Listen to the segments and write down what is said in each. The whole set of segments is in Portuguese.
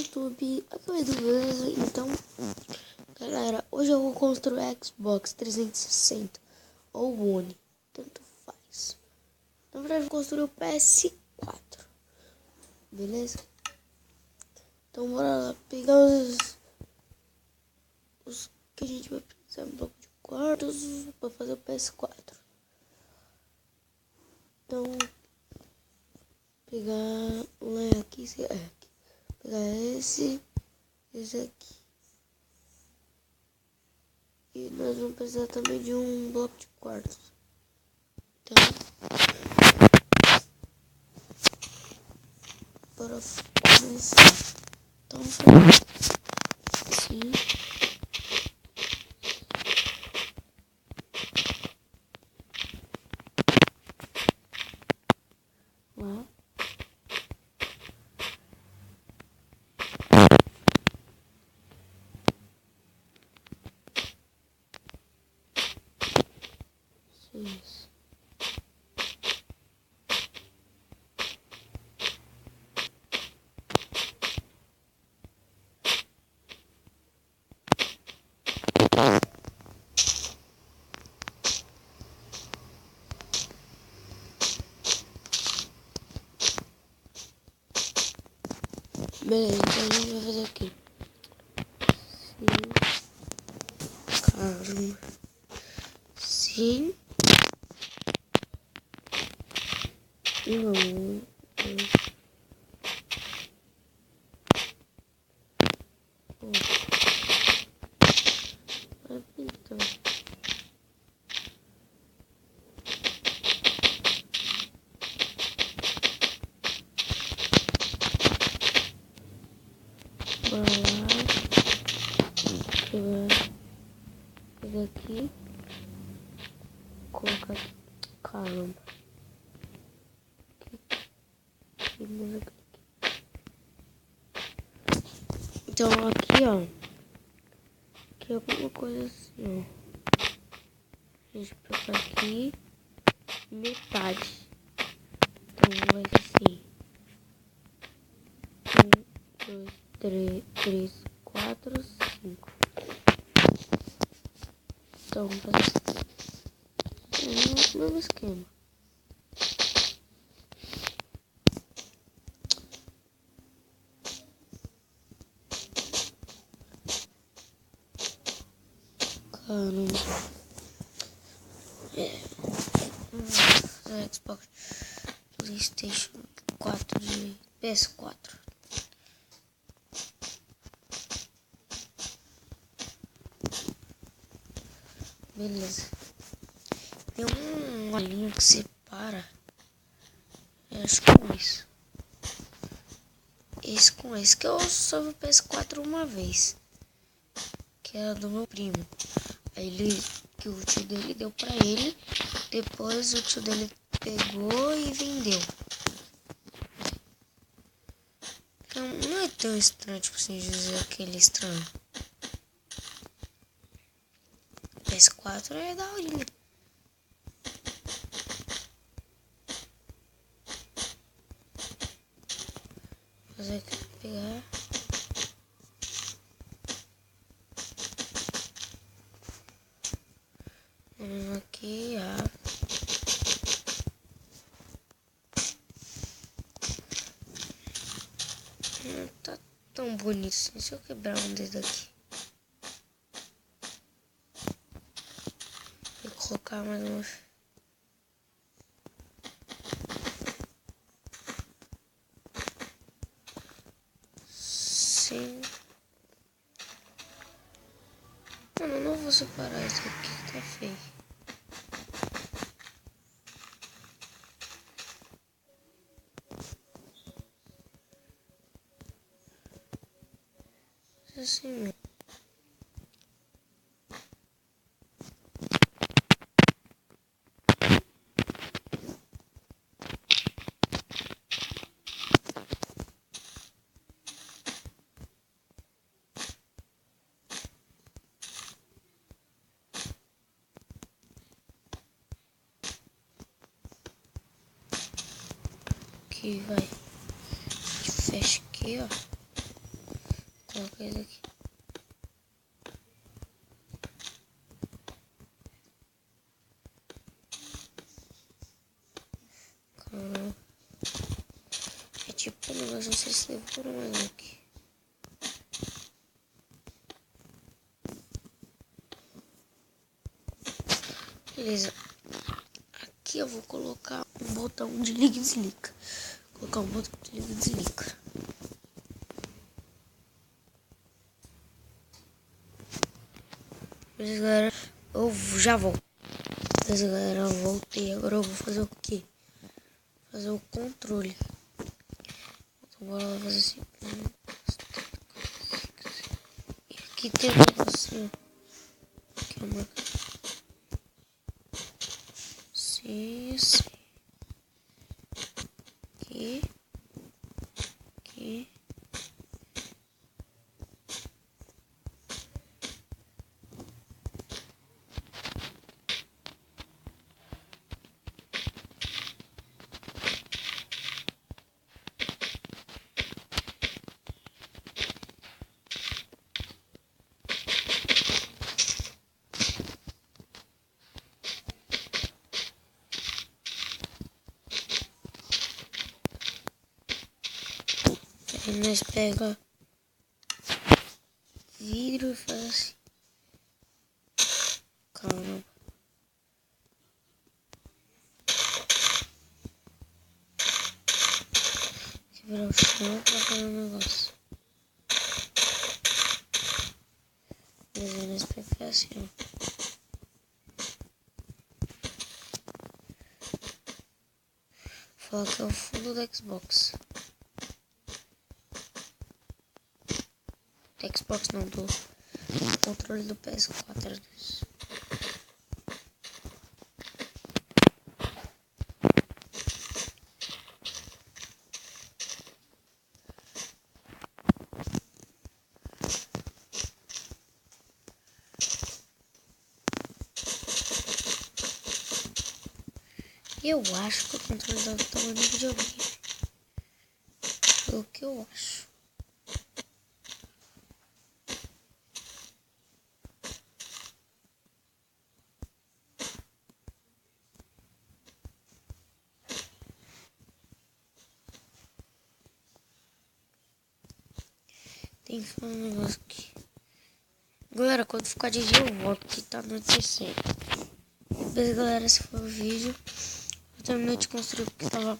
YouTube, aqui é o Edu Beleza. Então, galera, hoje eu vou construir Xbox 360 ou One, tanto faz. Na verdade, eu vou construir o PS4, beleza? Então, bora lá pegar os que a gente vai precisar, um bloco de quartos para fazer o PS4. Então, pegar aqui, pegar esse aqui. E nós vamos precisar também de um bloco de quartos. Então, para começar. Então, assim. Lá. Isso. Beleza, então a gente vai fazer aqui. Sim. Caramba. Sim. Não. Vai pintar. Bora lá. Pegar aqui. Colocar aqui. Caramba. Aqui. Então aqui, ó. Aqui é alguma coisa assim, ó. A gente pega aqui metade. Então vai ser assim. 1, 2, 3, 4, 5. Então vamos fazer assim. O mesmo esquema. Caramba. Xbox, PlayStation 4 de PS4. Beleza. Tem uma linha que separa. Acho que com isso. Esse com esse. Que eu só vi o PS4 uma vez. Que era do meu primo. Aí que o tio dele deu pra ele. Depois o tio dele pegou e vendeu. Então, não é tão estranho, tipo assim, dizer aquele estranho. PS4 é daorinha. Fazer aqui, pegar. Aqui, não tá tão bonito assim. Se eu quebrar um dedo aqui. Vou colocar mais uma. Sim. Mano, não vou separar isso aqui, tá feio. Assim mesmo. Aqui vai. Fecha aqui, ó. colocar isso aqui. Calma. É tipo um negócio, não sei se demora mais aqui. Beleza. Aqui eu vou colocar um botão de liga e desliga. Vou colocar um botão de liga e desliga. Beleza, galera. Eu já volto. Beleza, galera. Eu voltei. Agora eu vou fazer o quê? Fazer o controle. Então, bora lá fazer assim. E aqui tem um negocinho. Aqui é uma... Sim, sim. Aqui. Aqui. Aí nós pega vidro e faz assim. Calma. Quebrar o chão pra fazer um negócio. Beleza, nós pega assim, ó. Vou falar que é o fundo do Xbox. Do Xbox não, do controle do PS4. Eu acho que o controle deve estar no videogame. Pelo que eu acho. Tem que falar um negócio aqui. Galera, quando ficar de dia eu volto, que tá anoitecendo. Beleza, galera, esse foi o vídeo. Eu terminei de construir porque tava...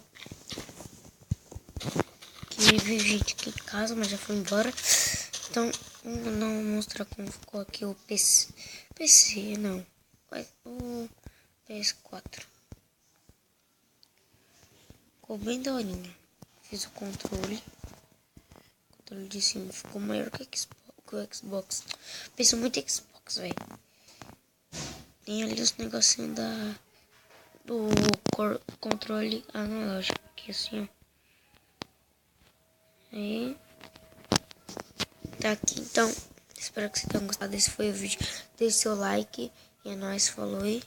Que veio gente aqui em casa, mas já foi embora. Então, vou não mostrar como ficou aqui o PC. PC, não. O PS4. Ficou bem daorinha. Fiz o controle. O controle de cima ficou maior que o Xbox. Penso muito em Xbox, velho. Tem ali os negocinhos do controle analógico. Aqui assim, ó. Aí. Tá aqui, então. Espero que vocês tenham gostado. Esse foi o vídeo. Deixe seu like. E é nóis, falou aí.